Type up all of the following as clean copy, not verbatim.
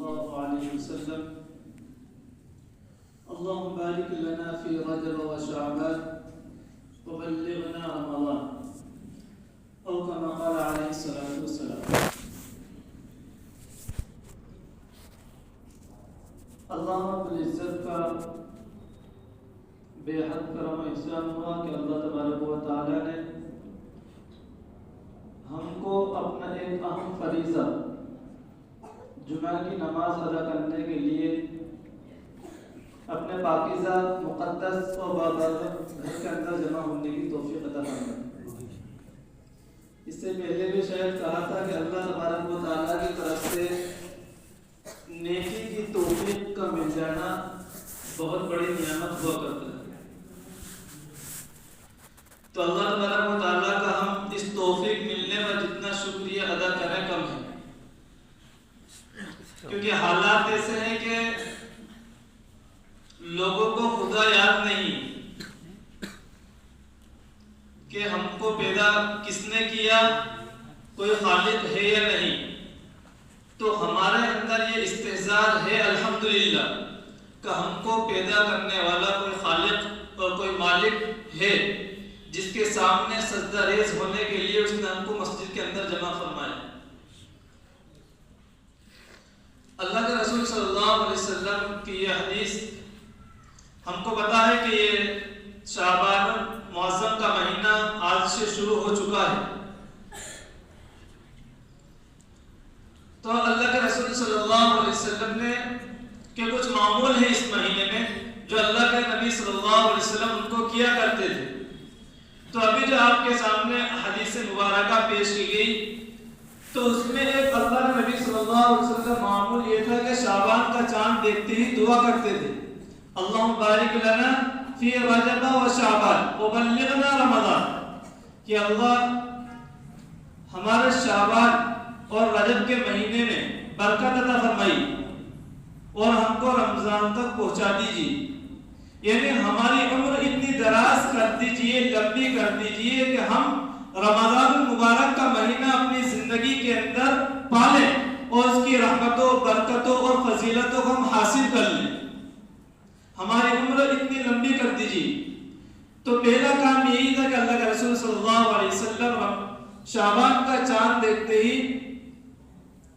الله عليه وسلم اللهم بارك لنا في رجب وشعبان وبلغنا رمضان أو كما قال عليه الصلاة والسلام. اللہ رب العزت کا بے حد کرم و احسان ہوا کہ اللہ تبارک و تعالی نے ہم کو اپنا ایک اہم فریضہ جمعہ کی نماز ادا کرنے کے لیے اپنے پاکیزہ مقدس و بابرکت گھر کے اندر جمع ہونے کی توفیق عطا فرمائے. اس سے پہلے بھی شاید کہا تھا کہ اللہ تبارک و تعالیٰ کی طرف سے نیکی کی توفیق کا مل جانا بہت بڑی نعمت ہوا کرتا ہے. تو اللہ تبارک و تعالیٰ کا ہم اس توفیق ملنے پر جتنا شکریہ ادا کریں کم ہے، کیونکہ حالات ایسے ہیں کہ لوگوں کو خدا یاد نہیں کہ ہم کو پیدا کس نے کیا، کوئی خالق ہے یا نہیں. تو ہمارے اندر یہ استحضار ہے الحمدللہ کہ ہم کو پیدا کرنے والا کوئی خالق اور کوئی مالک ہے جس کے سامنے سجدہ ریز ہونے کے لیے اس نے ہم کو مسجد کے اندر جمع فرمایا. اللہ کے رسول صلی اللہ علیہ وسلم کی یہ حدیث ہم کو پتا ہے کہ یہ شعبان معظم کا مہینہ آج سے شروع ہو چکا ہے. تو اللہ کے رسول صلی اللہ علیہ وسلم نے کہ کچھ معمول ہیں اس مہینے میں جو اللہ کے نبی صلی اللہ علیہ وسلم ان کو کیا کرتے تھے. تو ابھی جو آپ کے سامنے حدیث مبارکہ پیش کی گئی تو اس میں ایک اللہ کے نبی صلی اللہ علیہ وسلم کا معمول یہ تھا کہ شعبان کا چاند دیکھتے ہی دعا کرتے تھے، اللہم بارک لنا فی رجب و شعبان وبلغنا رمضان، کہ اللہ ہمارے شعبان اور رجب کے مہینے میں برکت عطا فرمائی اور ہم کو رمضان تک پہنچا دیجیے. یعنی ہماری عمر اتنی دراز کر دیجیے، لمبی کر دیجیے کہ ہم رمضان المبارک کا مہینہ اپنی زندگی کے اندر پالیں اور اس کی رحمتوں، برکتوں اور فضیلتوں کو ہم حاصل کر لیں. ہماری عمر اتنی لمبی کر دیجیے. تو پہلا کام یہی تھا کہ اللہ کے رسول صلی اللہ علیہ وسلم شعبان کا چاند دیکھتے ہی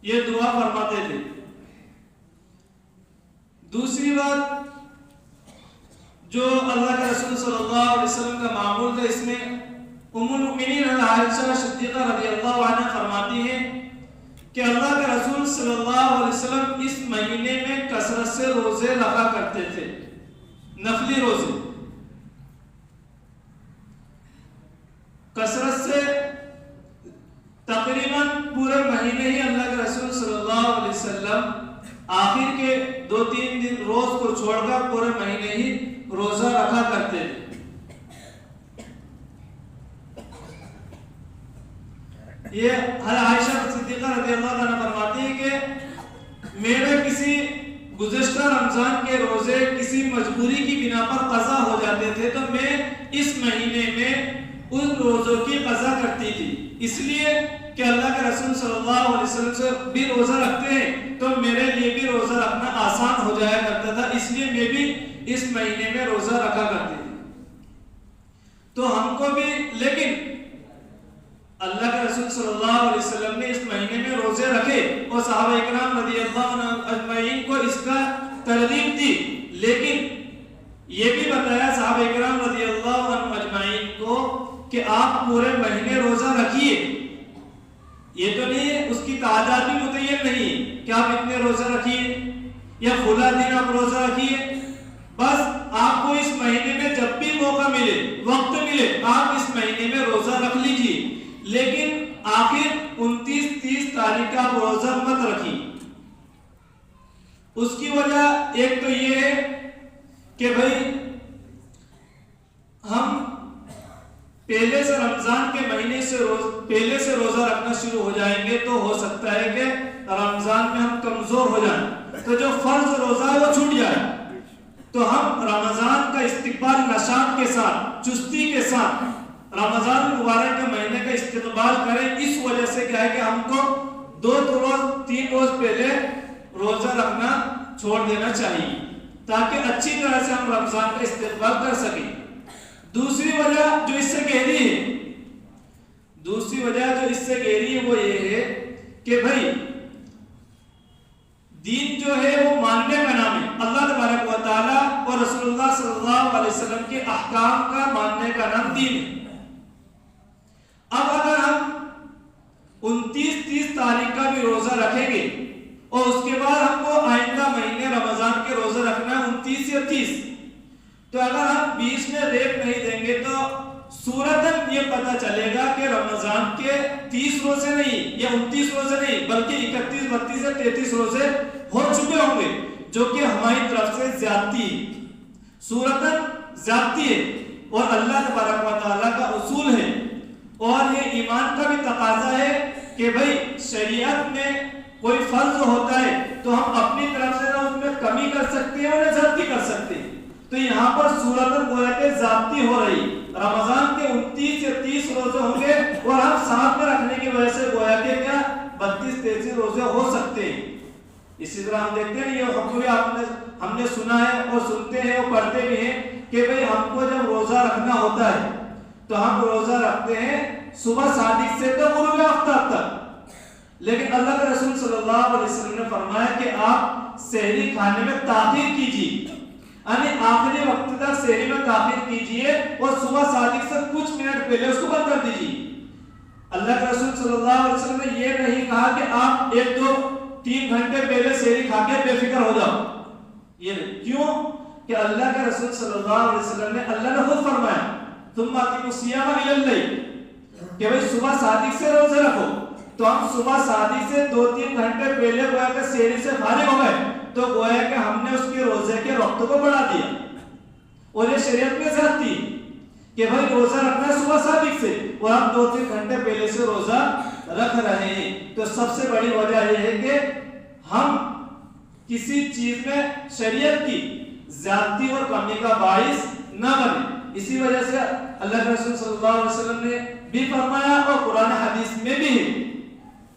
یہ دعا فرماتے تھے. دوسری بات جو اللہ کے رسول صلی اللہ علیہ وسلم کا معمول تھا، اس میں ام المؤمنین عائشہ صدیقہ رضی اللہ عنہا فرماتی ہیں کہ اللہ کے رسول صلی اللہ علیہ وسلم اس مہینے میں کثرت سے روزے رکھا کرتے تھے، نفلی روزے کثرت سے. تقریباً پورے مہینے ہی اللہ کے رسول صلی اللہ علیہ وسلم آخر کے 2-3 دن روز کو چھوڑ کر پورے مہینے ہی روزہ رکھا کرتے تھے. یہ عائشہ صدیقہ رضی اللہ عنہ فرماتی ہے کہ میرے کسی گزشتہ رمضان کے روزے کسی مجبوری کی بنا پر قضا ہو جاتے تھے تو میں اس مہینے میں ان روزوں کی قضا کرتی تھی، اس لیے کہ اللہ کے رسول صلی اللہ علیہ وسلم سے بھی روزہ رکھتے ہیں تو میرے لیے بھی روزہ رکھنا آسان ہو جایا کرتا تھا، اس لیے میں بھی اس مہینے میں روزہ رکھا کرتی تھی. تو ہم کو بھی، لیکن اللہ کے رسول صلی اللہ علیہ وسلم نے اس مہینے میں روزے رکھے اور صحابہ اکرام رضی اللہ عنہ اجمعین کو اس کا ترغیب دی، لیکن یہ بھی بتایا صحابہ اکرام رضی اللہ عنہ اجمعین کو کہ آپ پورے مہینے روزہ رکھیے. یہ تو نہیں ہے، اس کی تعداد بھی متعین نہیں کہ آپ اتنے روزہ رکھیے یا فلاں دن آپ روزہ رکھیے. بس آپ کو اس مہینے میں جب بھی موقع ملے، وقت ملے، آپ اس مہینے میں روزہ رکھ لیجئے، لیکن آخر 29-30 تاریخ کا روزہ مت رکھیے. اس کی وجہ ایک تو یہ ہے کہ بھائی ہم پہلے سے رمضان کے مہینے سے پہلے سے روزہ رکھنا شروع ہو جائیں گے تو ہو سکتا ہے کہ رمضان میں ہم کمزور ہو جائیں تو جو فرض روزہ ہے وہ چھوٹ جائے. تو ہم رمضان کا استقبال نشاط کے ساتھ، چستی کے ساتھ رمضان مبارک کے مہینے کا استقبال کریں. اس وجہ سے کیا ہے کہ ہم کو 2 روز 3 روز پہلے روزہ چھوڑ دینا چاہیے تاکہ اچھی طرح سے ہم رمضان کا استقبال کر سکیں۔ دوسری وجہ جو اس سے گہری ہے وہ یہ ہے کہ بھائی دین جو ہے وہ ماننے کا نام ہے، اللہ تبارک و تعالیٰ اور رسول اللہ صلی اللہ علیہ وسلم کے احکام کا ماننے کا نام دین ہے۔ اب اگر ہم 29-30 تاریخ کا بھی روزہ رکھیں گے اور اس کے بعد ہم کو آئندہ مہینے رمضان کے روزہ رکھنا ہے 29 یا 30، تو اگر ہم بیچ میں ریپ نہیں دیں گے تو صورتاً یہ پتہ چلے گا کہ رمضان کے 30 روزے نہیں یا 29 روزے نہیں بلکہ 31، 32 یا 33 روزے ہو چکے ہوں گے، جو کہ ہماری طرف سے زیادتی ہے، صورتاً زیادتی ہے، اور اللہ تبارک و تعالیٰ کا اصول ہے اور یہ ایمان کا بھی تقاضا ہے کہ بھئی شریعت میں کوئی فرض ہوتا ہے تو ہم اپنی طرف سے نہ اس میں کمی کر سکتے ہیں اور نہ زیادتی کر سکتے ہیں۔ تو یہاں پر صورتاً گویا کہ زیادتی ہو رہی، رمضان کے 29 یا 30 روزے ہوں گے اور ہم ساتھ میں رکھنے کی وجہ سے گویا کہ کیا 32-33 روزے ہو سکتے ہیں۔ اسی طرح ہم دیکھتے ہیں یہ حکم ہم نے سنا ہے اور سنتے ہیں اور پڑھتے بھی ہیں کہ بھئی ہم کو جب روزہ رکھنا ہوتا ہے تو ہم روزہ رکھتے ہیں صبح صادق سے تو غروب آفتاب تک، لیکن اللہ کے رسول صلی اللہ علیہ وسلم نے فرمایا کہ آپ سحری کھانے میں تاخیر کیجیے، یعنی آخری وقت تک سحری میں تاخیر کیجیے اور صبح صادق سے کچھ منٹ پہلے اس کو بند کر دیجیے۔ اللہ کے رسول صلی اللہ علیہ وسلم نے یہ نہیں کہا کہ آپ 1-2-3 گھنٹے پہلے سحری کھا کے بے فکر ہو جاؤ، یہ نہیں، کیوں کہ اللہ کے رسول صلی اللہ علیہ وسلم نے اللہ نے خود فرمایا ثم اتموا الصیام الی اللیل کہ بھئی صبح صادق سے روزے رکھو، تو ہم صبح صادق سے 2-3 گھنٹے پہلے گویا کہ سحری سے فارغ ہو گئے تو گویا کہ ہم نے اس کے روزے کے وقت کو بڑھا دیا، اور یہ شریعت میں زیادتی کہ بھئی روزہ رکھنا ہے صبح صادق سے اور ہم 2-3 گھنٹے پہلے سے روزہ رکھ رہے ہیں۔ تو سب سے بڑی وجہ یہ ہے کہ ہم کسی چیز میں شریعت کی زیادتی اور کمی کا باعث نہ بنے۔ اسی وجہ سے اللہ کے رسول صلی اللہ علیہ وسلم نے بھی فرمایا اور قرآن حدیث میں بھی ہے،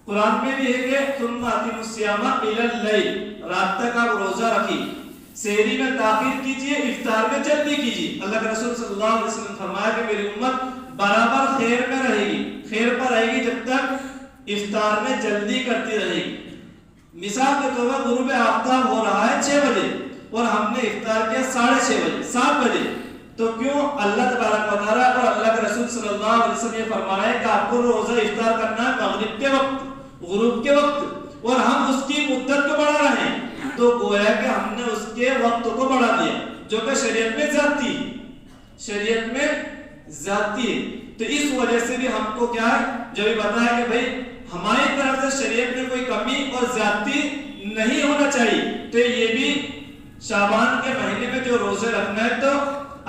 قرآن میں بھی ہے کہ ثم اتموا الصیام الی اللیل، رات تک آپ روزہ رکھیے، سحری میں تاخیر کیجیے، افطار میں جلدی کیجیے۔ اللہ کے رسول صلی اللہ علیہ وسلم نے فرمایا کہ میری امت برابر خیر میں رہے گی، خیر پر رہے گی جب تک افطار میں جلدی کرتی رہے گی۔ مثال کے طور پر غروب آفتاب ہو رہا ہے 6 بجے اور ہم نے افطار کیا 6:30 بجے 7 بجے، تو کیوں اللہ تبارک و تعالیٰ اور اللہ کے رسول صلی اللہ علیہ وسلم یہ فرمایا ہے کہ آپ کو روزہ افطار کرنا ہے مغرب کے وقت، غروب کے وقت، اور ہم اس کی مدت کو بڑھا رہے ہیں، تو گویا کہ ہم نے اس کے وقت کو بڑھا دیا، جو کہ شریعت میں زیادتی ہے۔ تو اس وجہ سے بھی ہم کو کیا ہے جو بھی بتایا کہ بھئی ہماری طرف سے شریعت میں کوئی کمی اور زیادتی نہیں ہونا چاہیے، تو یہ بھی شعبان کے مہینے میں جو روزے رکھنا ہے تو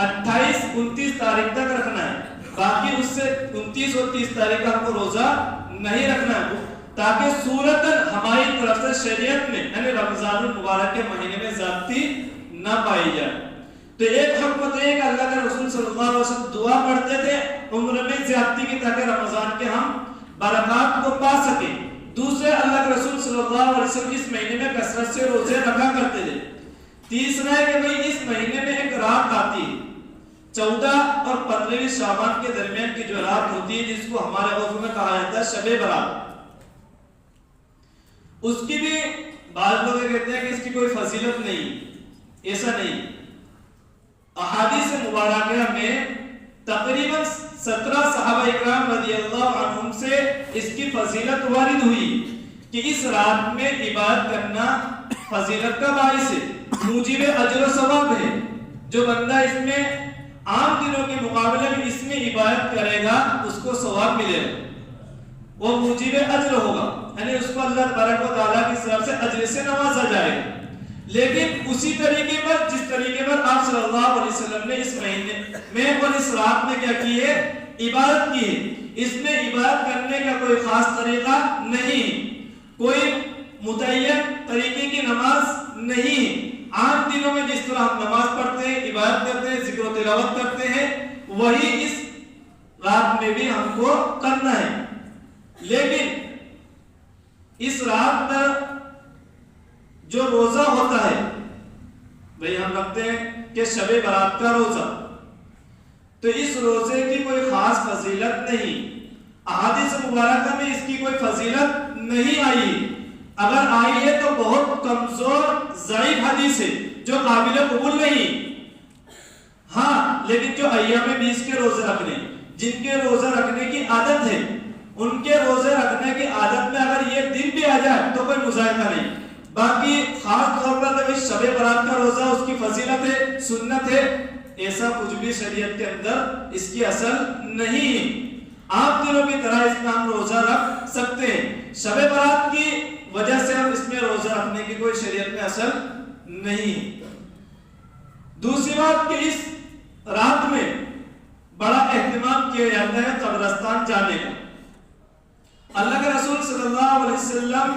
28-29 تاریخ تک رکھنا ہے، باقی اس سے 29 اور 30 تاریخ کا ہم کو روزہ نہیں رکھنا ہے، تاکہ صورتاً ہماری طرف سے شریعت میں یعنی رمضان المبارک کے مہینے میں زیادتی نہ پائی جائے۔ تو ایک حکم تو یہ کہ اللہ کے رسول صلی اللہ علیہ وسلم دعا پڑھتے تھے عمر میں زیادتی کی تاکہ رمضان کے ہم برکات کو پا سکیں۔ دوسرے اللہ کے رسول صلی اللہ علیہ وسلم اس مہینے میں کثرت سے روزے رکھا کرتے تھے۔ تیسرا ہے کہ بھئی اس مہینے میں ایک رات آتی ہے 14 اور 15 شعبان کے درمیان کی جو رات ہوتی ہے جس کو ہمارے عرف میں کہا جاتا ہے شب برات، اس کی بھی بعض لوگ کہتے ہیں کہ اس کی کوئی فضیلت نہیں، ایسا نہیں۔ احادیث مبارکہ میں تقریباً 17 صحابہ اکرام رضی اللہ عنہم سے اس کی فضیلت وارد ہوئی کہ اس رات میں عبادت کرنا فضیلت کا باعث ہے، موجب اجر و ثواب ہے، جو بندہ اس میں عام دنوں کے مقابلے میں اس میں عبادت کرے گا اس کو ثواب ملے گا، وہ موجب اجر ہوگا، یعنی اس کو اللہ تبارک و تعالیٰ کی طرف سے اجر سے نوازا جائے گا۔ لیکن اسی طریقے پر جس طریقے پر آپ صلی اللہ علیہ وسلم نے اس مہینے میں اور اس رات میں کیا کی ہے، عبادت کی ہے، اس میں عبادت کرنے کا کوئی خاص طریقہ نہیں، کوئی متعین طریقے کی نماز نہیں، عام دنوں میں جس طرح ہم نماز پڑھتے ہیں، عبادت کرتے ہیں، ذکر و تلاوت کرتے ہیں، وہی اس رات میں بھی ہم کو کرنا ہے۔ لیکن اس رات پر جو روزہ ہوتا ہے، بھئی ہم رکھتے ہیں کہ شب برات کا روزہ، تو اس روزے کی کوئی خاص فضیلت نہیں، احادیث مبارکہ میں اس کی کوئی فضیلت نہیں آئی، اگر آئی ہے تو بہت کمزور ضعیف حدیث ہے جو قابل قبول نہیں۔ ہاں لیکن جو ایام 20 کے روزے رکھنے، جن کے روزہ رکھنے کی عادت ہے، ان کے روزے رکھنے کی عادت میں اگر یہ دن بھی آ جائے تو کوئی مذائقہ نہیں۔ باقی خاص طور پر شب برات کا روزہ اس کی فضیلت ہے، سنت ہے، ایسا کچھ بھی شریعت کے اندر اس کی اصل نہیں ہے۔ آپ دنوں کی طرح اس میں ہم روزہ رکھ سکتے ہیں، شب برات کی وجہ سے ہم اس میں روزہ رکھنے کی کوئی شریعت میں اصل نہیں۔ دوسری بات کہ اس رات میں بڑا اہتمام کیا جاتا ہے قبرستان جانے کا۔ اللہ کے رسول صلی اللہ علیہ وسلم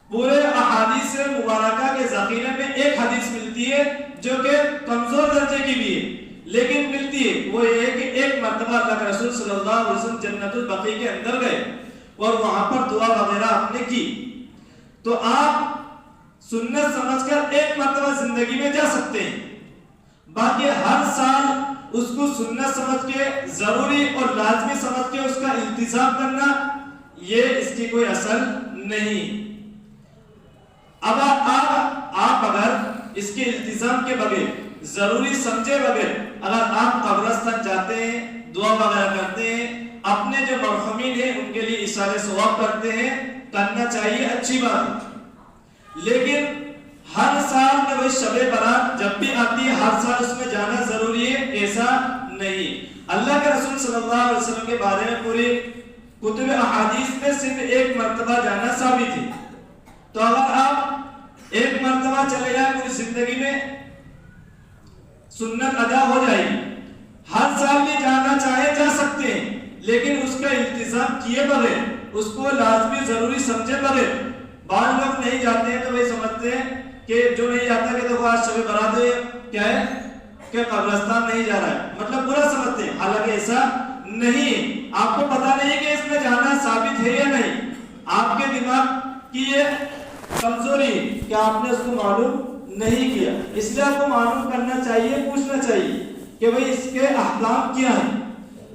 پورے احادیث مبارکہ کے ذخیرے میں ایک حدیث ملتی ہے جو کہ کمزور درجے کی بھی ہے لیکن ملتی ہے، وہ یہ ہے کہ ایک مرتبہ اللہ کے رسول صلی اللہ علیہ وسلم جنت البقیع کے اندر گئے اور وہاں پر دعا وغیرہ آپ نے کی، تو آپ سنت سمجھ کر ایک مرتبہ زندگی میں جا سکتے ہیں، باقی ہر سال اس کو سنت سمجھ کے ضروری اور لازمی سمجھ کے اس کا التزام کرنا یہ اس کی کوئی اصل نہیں۔ اب آپ اگر اس کے التزام کے بغیر، ضروری سمجھے بغیر اگر آپ قبرستان جاتے ہیں، دعا وغیرہ کرتے ہیں، اپنے جو مرحومین ہیں ان کے لیے ایصال ثواب کرتے ہیں، کرنا چاہیے، اچھی بات ہے، لیکن ہر سال میں وہی شب برات جب بھی آتی ہے ہر سال اس میں جانا ضروری ہے ایسا نہیں۔ اللہ کے رسول صلی اللہ علیہ وسلم کے بارے میں پوری کتب احادیث میں صرف ایک مرتبہ جانا ثابت ہے، تو اگر آپ ایک مرتبہ چلے جائیں پوری زندگی میں سنت ادا ہو جائے گی، ہر سال بھی جانا چاہے جا سکتے ہیں، لیکن اس کا التزام کیے بغیر، اس کو لازمی ضروری سمجھے بغیر، بعض لوگ نہیں جاتے ہیں تو وہی سمجھتے ہیں کہ جو نہیں جاتا کہ دیکھو آج شب برات ہے کیا ہے کہ قبرستان نہیں جا رہا ہے، مطلب برا سمجھتے ہیں، حالانکہ ایسا نہیں، آپ کو پتا نہیں کہ اس میں جانا ثابت ہے یا نہیں، آپ کے دماغ کی یہ کمزوری کہ آپ نے اس کو معلوم نہیں کیا، اس لیے آپ کو معلوم کرنا چاہیے، پوچھنا چاہیے کہ بھئی اس کے احکام کیا ہیں،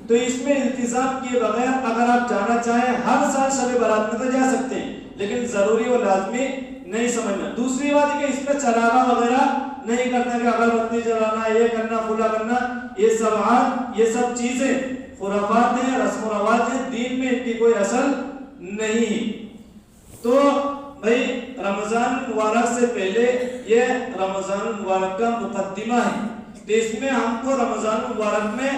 تو اس میں التزام کیے بغیر اگر آپ جانا چاہیں ہر سال شب برات میں تو جا سکتے ہیں، لیکن ضروری اور لازمی نہیں سمجھنا۔ دوسری بات ہے کہ اس میں چراغا وغیرہ نہیں کرنا کہ اگربتی جلانا، یہ کرنا، فلا کرنا، یہ سب یہ سب چیزیں خرافات ہیں، رسم و رواج ہیں، دین میں ان کی کوئی اصل نہیں۔ تو بھائی رمضان مبارک سے پہلے یہ رمضان مبارک کا مقدمہ ہے، تو اس میں ہم کو رمضان مبارک میں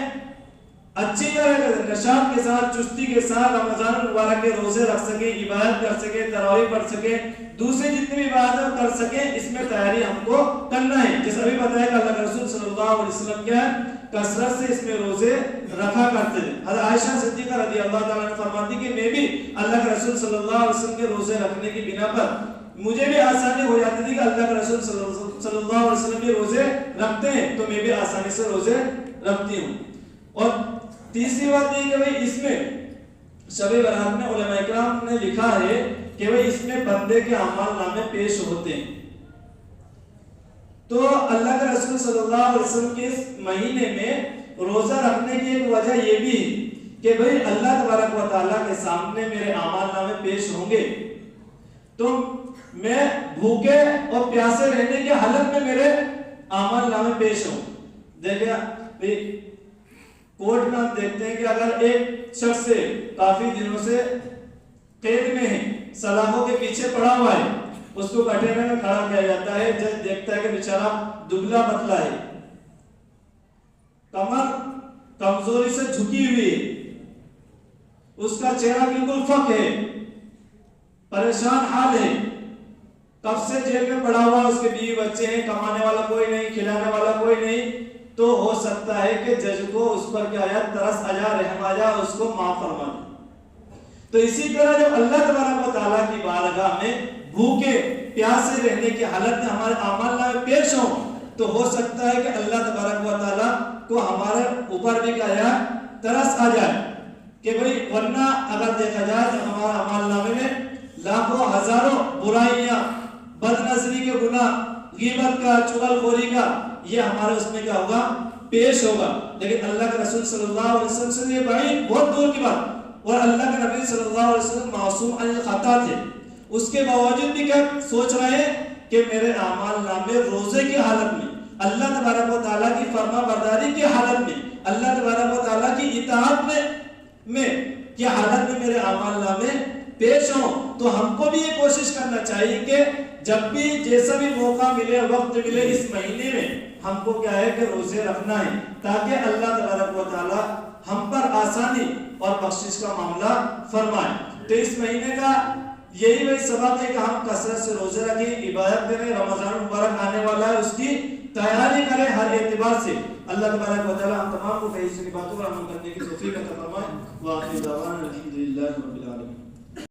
اچھی طرح نشاط کے ساتھ، چستی کے ساتھ رمضان مبارک کے روزے رکھ سکیں، عبادت کر سکیں، تراویح پڑھ سکیں، دوسری جتنی بھی عبادت کر سکیں، اس میں تیاری ہم کو کرنا ہے۔ جیسا بھی بتایا کہ اللہ کے رسول صلی اللہ علیہ وسلم کیا ہے کثرت سے اس میں روزے رکھا کرتے تھے۔ حضرت عائشہ صدیقہ رضی اللہ تعالیٰ عنہ فرماتی کہ میں بھی اللہ کے رسول صلی اللہ علیہ وسلم کے روزے رکھنے کی بنا پر مجھے بھی آسانی ہو جاتی تھی کہ اللہ کے رسول صلی اللہ علیہ وسلم کے روزے رکھتے ہیں تو میں بھی آسانی سے روزے رکھتی ہوں۔ اور تیسری بات یہ کہ بھئی اس میں شب برات میں علماء اکرام نے لکھا ہے کہ بھئی اس میں بندے کے اعمال نامے پیش ہوتے ہیں، تو اللہ کے رسول صلی اللہ علیہ وسلم کے اس مہینے میں روزہ رکھنے کی ایک وجہ یہ بھی ہے کہ بھئی اللہ تبارک و تعالیٰ کے سامنے میرے اعمال نامے پیش ہوں گے، تو میں بھوکے اور پیاسے رہنے کی حالت میں میرے اعمال نامے پیش ہوں۔ دیکھیں بھئی کورٹ میں ہم دیکھتے ہیں کہ اگر ایک شخص سے کافی دنوں سے قید میں ہے، سلاخوں کے پیچھے پڑا ہوا ہے، اس کو کٹہرے میں کھڑا کیا جاتا ہے، جج دیکھتا ہے کہ بیچارہ دبلا پتلا ہے، کمر کمزوری سے جھکی ہوئی ہے، اس کا چہرہ بالکل فق ہے، پریشان حال ہے، کب سے جیل میں پڑا ہوا، اس کے بیوی بچے ہیں، کمانے والا کوئی نہیں، کھلانے والا کوئی نہیں، تو ہو سکتا ہے کہ جج کو اس پر کیا آیا ترس آ جا، رحم آ جا، اس کو معاف فرما دے۔ تو اسی طرح جب اللہ تبارک و تعالیٰ کی بارگاہ میں بھوکے پیاسے رہنے کی حالت میں ہمارے اعمال نامے پیش ہوں تو ہو سکتا ہے کہ اللہ تبارک و تعالیٰ کو ہمارے اوپر بھی کیا آیا ترس آ جائے کہ بھئی ورنہ اگر دیکھا جائے تو ہمارے اعمال نامے میں لاکھوں ہزاروں برائیاں بد نظری کے گناہ، غیبت کا، چغل خوری کا، یہ ہمارے اس میں کیا ہوگا؟ پیش ہوگا. لیکن اللہ کے رسول صلی اللہ علیہ وسلم سے یہ بعید، بہت دور کی بات. اور اللہ کے نبی صلی اللہ علیہ وسلم معصوم عن الخطا تھے، اس کے باوجود بھی کیا سوچ رہے ہیں کہ میرے اعمال نامے روزے کی حالت میں، اللہ تبارک و تعالیٰ کی فرما برداری کی حالت میں، اللہ تبارک و تعالیٰ کی اطاعت میں کی حالت میں میرے اعمال نامے پیش ہوں. تو ہم کو بھی یہ کوشش کرنا چاہیے کہ جب بھی جیسا بھی موقع ملے، وقت ملے، اس مہینے میں ہم کو کیا ہے کہ روزے رکھنا ہے، تاکہ اللہ تبارک و تعالیٰ ہم پر آسانی اور بخشش کا معاملہ فرمائے. تو اس مہینے کا یہی وہی سبب ہے کہ ہم کثرت سے روزے رکھیں، عبادت کریں. رمضان مبارک آنے والا ہے، اس کی تیاری کریں ہر اعتبار سے. اللہ تبارک و تعالیٰ ہم تمام کو کئی ساری باتوں پر عمل کرنے کی توفیق عطا فرمائے. وآخر دعوانا الحمدللہ رب العالمین.